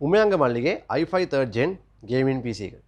උමයන්ග මල්ලිගේ i5 3rd gen gaming PC එක.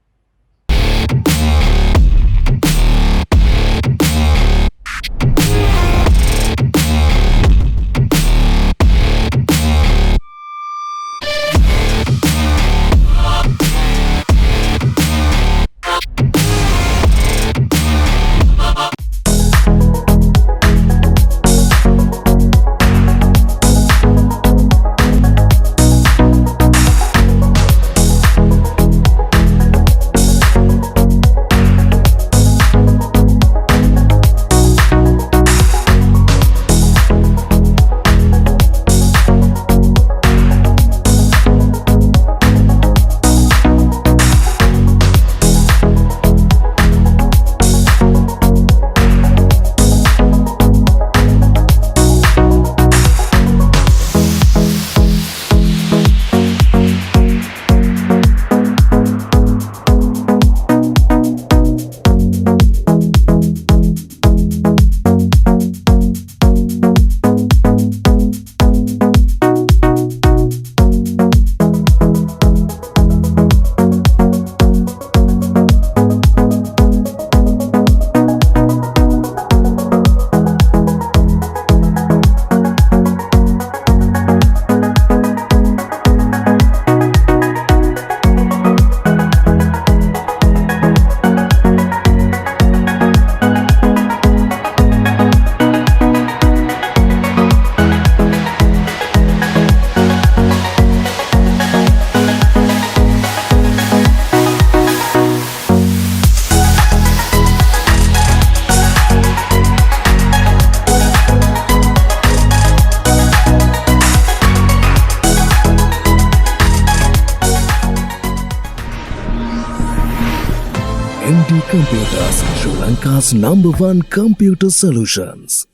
Computers, Sri Lanka's #1 computer solutions.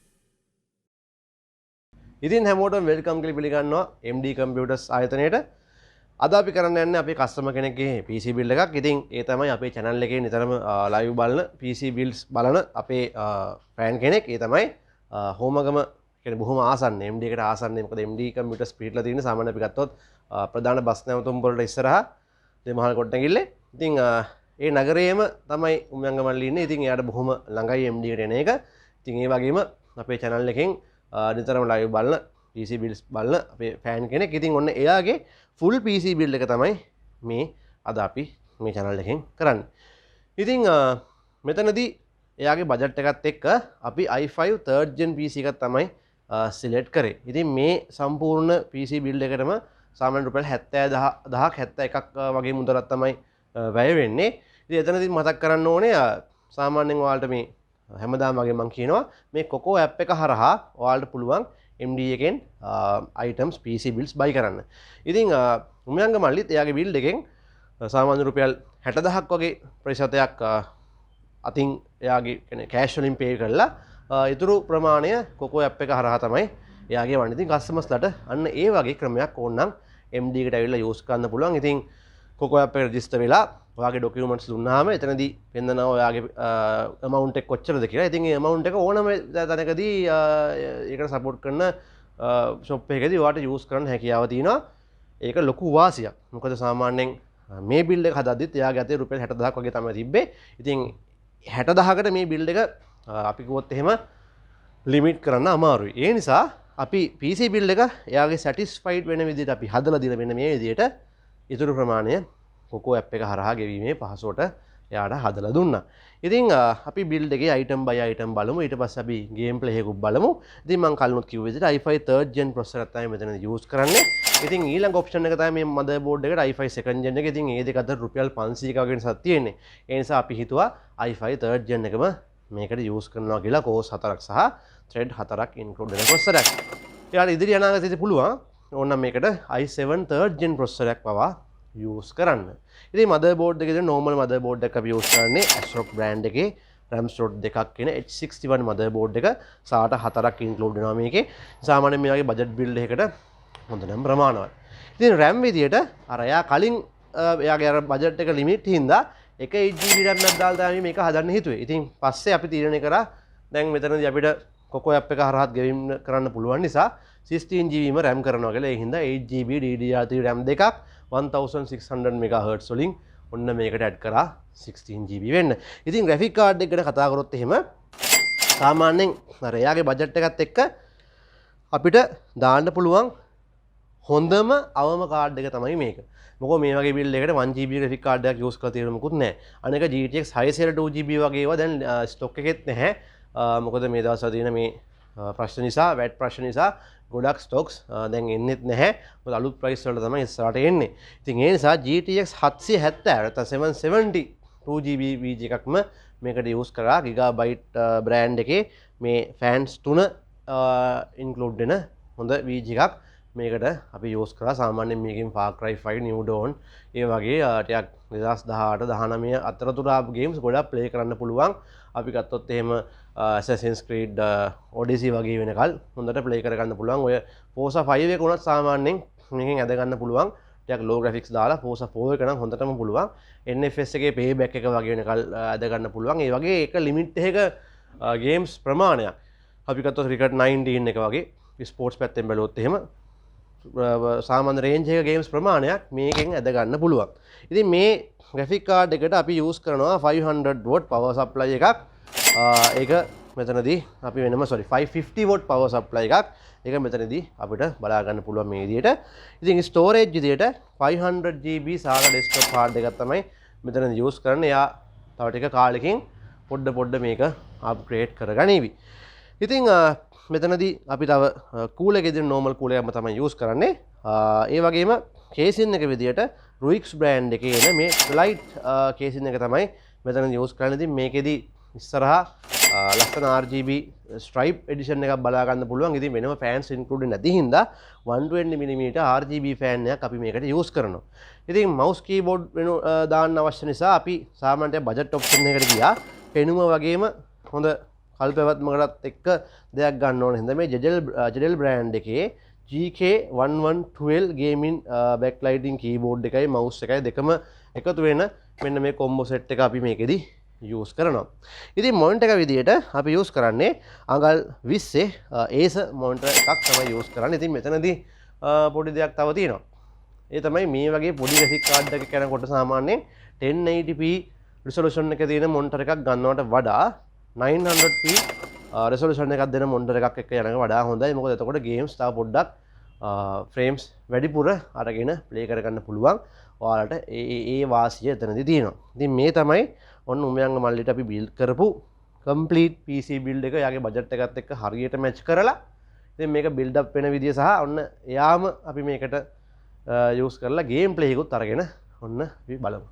ඉතින් හැමෝටම welcome කියලා පිළිගන්නවා MD Computers ආයතනයට. අද අපි කරන්න යන්නේ අපේ කස්ටමර් කෙනෙක්ගේ PC build එකක්. ඉතින් ඒ තමයි අපේ channel එකේ නිතරම live බලන PC builds බලන අපේ fan කෙනෙක්. ඒ තමයි හෝමගම කියන්නේ බොහොම ආසන්න MD එකට ආසන්නේ. මොකද MD Computers පිටලා තියෙන සාමාන්‍ය අපි ගත්තොත් ප්‍රධාන බස් නැවතුම් වලට ඉස්සරහා දෙමහල් කොට්ටගිල්ලේ. ඉතින් ඒ නගරයේම තමයි උමයන්ග මල්ලි ඉන්නේ. ඉතින් එයාට බොහොම ළඟයි MD එකට එන එක. ඉතින් ඒ වගේම අපේ channel එකෙන් නිතරම live බලන PC builds බලන අපේ fan කෙනෙක්. ඉතින් ඔන්න එයාගේ full PC build එක තමයි මේ අද අපි මේ channel එකෙන් කරන්නේ. ඉතින් මෙතනදී එයාගේ budget එකත් එක්ක අපි i5 3rd gen PC එකක් තමයි select කරේ. ඉතින් මේ සම්පූර්ණ PC build එකටම සාමාන්‍ය රුපියල් 70000ක් 71ක් වගේ මුදලක් තමයි වැය වෙන්නේ. ඉතින් එතනදී මතක් කරන්න ඕනේ සාමාන්‍යයෙන් ඔයාලට මේ හැමදාම වගේ මම කියනවා මේ කොකෝ ඇප් එක හරහා ඔයාලට පුළුවන් MD එකෙන් items PC builds buy කරන්න. ඉතින් උමයන්ග මල්ලිත් එයාගේ build එකෙන් සාමාන්‍ය රුපියල් 60000ක් වගේ ප්‍රතිශතයක් අතින් එයාගේ කියන්නේ cash වලින් pay කරලා ඊටු ප්‍රමාණය කොකෝ ඇප් එක හරහා තමයි එයාගේ වන්නේ. ඉතින් කස්ටමර්ස්ලාට අන්න ඒ වගේ ක්‍රමයක් ඕනනම් MD එකට ඇවිල්ලා use කරන්න පුළුවන්. ඉතින් කොකෝ ඇප් එක රෙජිස්ටර් වෙලා ඔයාගේ ඩොකියුමන්ට්ස් දුන්නාම එතනදී පෙන්නනවා ඔයාගේ amount එක කොච්චරද කියලා. ඉතින් ඒ amount එක ඕනම තැනකදී ඒකට සපෝට් කරන shop එකකදී ඔයාට use කරන්න හැකියාව තියෙනවා. ඒක ලොකු වාසියක්. මොකද සාමාන්‍යයෙන් මේ build එක හදද්දිත් එයාගේ අතේ රුපියල් 60000ක් වගේ තමයි තිබ්බේ. ඉතින් 60000කට මේ build එක අපි කිව්වොත් එහෙම limit කරන්න අමාරුයි. ඒ නිසා අපි PC build එක එයාගේ satisfied වෙන විදිහට අපි හදලා දීලා මෙන්න මේ විදිහට ඉතුරු ප්‍රමාණය කොකෝ ඇප් එක හරහා ගෙවීමේ පහසුවට එයාට හදලා දුන්නා. ඉතින් අපි build එකේ item by item බලමු. ඊට පස්සේ අපි game play එකකුත් බලමු. ඉතින් මම කලිනුත් කිව්ව විදිහට i5 3rd gen processor එකක් තමයි මෙතන use කරන්නේ. ඉතින් ඊළඟ option එක තමයි මේ motherboard එකට i5 2nd gen එක. ඉතින් මේ දෙක අතර රුපියල් 500ක වගේ වෙනසක් තියෙන්නේ. ඒ නිසා අපි හිතුවා i5 3rd gen එකම මේකට use කරනවා කියලා core 4ක් සහ thread 4ක් include වෙන processor එකක්. ඊට ඉදිරි අනාගතයේදී පුළුවන් ඕනනම් මේකට i7 3rd gen processor එකක් පවා use කරන්න. ඉතින් motherboard එකේ normal motherboard එකක් අපි use කරන්නේ ASRock brand එකේ RAM slot දෙකක් කියන H61 motherboard එක SATA 4ක් include වෙනවා මේකේ. සාමාන්‍යයෙන් මේ වගේ budget build එකකට හොඳ නම් ප්‍රමාණවත්. ඉතින් RAM විදියට අර එයා කලින් එයාගේ අර budget එක limit හින්දා එක 8GB RAM එකක් දාලා තමයි මේක හදන්න හිතුවේ. ඉතින් පස්සේ අපි තීරණය කරා දැන් මෙතනදී අපිට කොකෝ ඇප් එක හරහාත් ගෙවීම කරන්න පුළුවන් නිසා 16GB RAM කරනවා කියලා. ඒ හින්දා 8GB DDR3 RAM දෙකක් 1600 MHz වලින් ඔන්න මේකට ඇඩ් කරා 16GB වෙන්න. ඉතින් graphic card එක ගැන කතා කරොත් එහෙම සාමාන්‍යයෙන් අර එයාගේ බජට් එකත් එක්ක අපිට දාන්න පුළුවන් හොඳම අවම කාඩ් එක තමයි මේක. මොකද මේ වගේ බිල් එකකට 1GB graphic card එකක් යූස් කරලා තියෙන මොකුත් නැහැ. අනික GTX 602GB වගේ ඒවා දැන් ස්ටොක් එකෙත් නැහැ. මොකද මේ දවස්වල තියෙන මේ ප්‍රශ්න නිසා වැට් ප්‍රශ්න නිසා ගොඩක් ස්ටොක්ස් දැන් එන්නෙත් නැහැ. මොකද අලුත් ප්‍රයිස් වලට තමයි ඉස්සරහට එන්නේ. ඉතින් ඒ නිසා GTX 770 නැත්නම් 770 2GB VG එකක්ම මේකට යූස් කරා Gigabyte බ්‍රෑන්ඩ් එකේ මේ ෆෑන්ස් 3 ඉන්ක්ලූඩ් වෙන හොඳ VG එකක් මේකට අපි යූස් කරා. සාමාන්‍යයෙන් මේකෙන් Far Cry 5 New Dawn ඒ වගේ ටිකක් 2018 19 අතරතුර ආපු ගේම්ස් ගොඩක් ප්ලේ කරන්න පුළුවන්. අපි ගත්තොත් එහෙම Assassin's Creed Odyssey වගේ වෙනකල් හොඳට ප්ලේ කරගන්න පුළුවන්. ඔය Forza 5 එක උනත් සාමාන්‍යයෙන් මේකෙන් ඇද ගන්න පුළුවන්. ටිකක් low graphics දාලා Forza 4 එක නම් හොඳටම පුළුවන්. NFS එකේ payback එක වගේ වෙනකල් ඇද ගන්න පුළුවන්. ඒ වගේ එක ලිමිට් එකක ගේම්ස් ප්‍රමාණයක්. අපි ගත්තොත් Cricket 19 එක වගේ ස්පෝර්ට්ස් පැත්තෙන් බැලුවොත් එහෙම සාමාන්‍ය රේන්ජ් එක ගේම්ස් ප්‍රමාණයක් මේකෙන් ඇද ගන්න පුළුවන්. ඉතින් මේ graphic card එකට අපි යූස් කරනවා 500 watt power supply එකක්. ඒක මෙතනදී අපි වෙනම 550 watt power supply එකක්. ඒක මෙතනදී අපිට බලා ගන්න පුළුවන් මේ විදිහට. ඉතින් storage විදිහට 500GB SATA desktop hard එකක් තමයි මෙතනදී යූස් කරන්නේ. එයා තව ටික කාලෙකින් පොඩ මේක අප්ග්‍රේඩ් කරගනිවි. ඉතින් මෙතනදී අපි තව කූල් එකේදී normal කූල් එකක්ම තමයි යූස් කරන්නේ. ඒ වගේම කේසින් එක විදිහට RYZEN බ්‍රෑන්ඩ් එකේ එන මේ Lite කේසින් එක තමයි මෙතන යූස් කරන්නේ. ඉතින් මේකෙදි ඉස්සරහා ලස්සන RGB stripe edition එකක් බලා ගන්න පුළුවන්. ඉතින් වෙනම fans included නැති හින්දා 120mm RGB fan එකක් අපි මේකට යූස් කරනවා. ඉතින් mouse keyboard වෙනු දාන්න අවශ්‍ය නිසා අපි සාමාන්‍යයෙන් budget option එකට ගියා. පෙනුම වගේම හොඳ කල්පවත්මකටත් එක්ක දෙයක් ගන්න ඕන හින්දා මේ JEDEL බ්‍රෑන්ඩ් එකේ GK1112 gaming backlighting keyboard එකයි mouse එකයි දෙකම එකතු වෙන මෙන්න මේ combo set එක අපි මේකෙදි යූස් කරනවා. ඉතින් monitor එක විදිහට අපි යූස් කරන්නේ අඟල් 20 Acer monitor එකක් තමයි යූස් කරන්නේ. ඉතින් මෙතනදී පොඩි දෙයක් තව තියෙනවා. ඒ තමයි මේ වගේ පොඩි graphic card එකක් කරනකොට සාමාන්‍යයෙන් 1080p resolution එකක තියෙන monitor එකක් ගන්නවට වඩා 900p resolution එකක් දෙන monitor එකක් එක්ක යනක වඩා හොඳයි. මොකද එතකොට games තව පොඩ්ඩක් frames වැඩිපුර අරගෙන play කරගන්න පුළුවන්. ඔයාලට ඒ වාසිය එතනදී තියෙනවා. ඉතින් මේ තමයි ඔන්න උමයන්ග මල්ලිට අපි build කරපු complete PC build එක. යාගේ budget එකත් එක්ක හරියට match කරලා ඉතින් මේක build up වෙන විදිය සහ ඔන්න එයාම අපි මේකට use කරලා game play එකකුත් අරගෙන ඔන්න අපි බලමු.